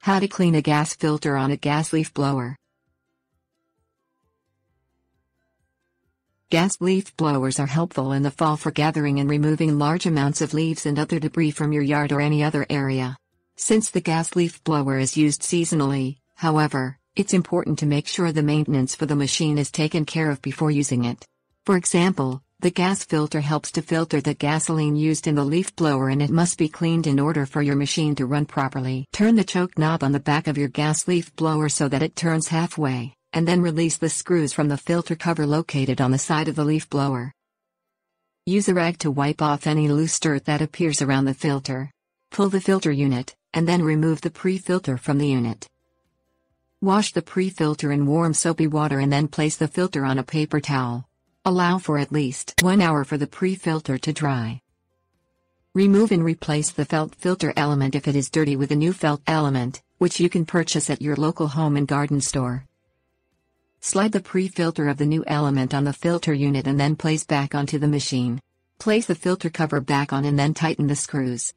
How to clean a gas filter on a gas leaf blower. Gas leaf blowers are helpful in the fall for gathering and removing large amounts of leaves and other debris from your yard or any other area. Since the gas leaf blower is used seasonally, however, it's important to make sure the maintenance for the machine is taken care of before using it. For example, the gas filter helps to filter the gasoline used in the leaf blower, and it must be cleaned in order for your machine to run properly. Turn the choke knob on the back of your gas leaf blower so that it turns halfway, and then release the screws from the filter cover located on the side of the leaf blower. Use a rag to wipe off any loose dirt that appears around the filter. Pull the filter unit, and then remove the pre-filter from the unit. Wash the pre-filter in warm soapy water and then place the filter on a paper towel. Allow for at least 1 hour for the pre-filter to dry. Remove and replace the felt filter element if it is dirty with a new felt element, which you can purchase at your local home and garden store. Slide the pre-filter of the new element on the filter unit and then place back onto the machine. Place the filter cover back on and then tighten the screws.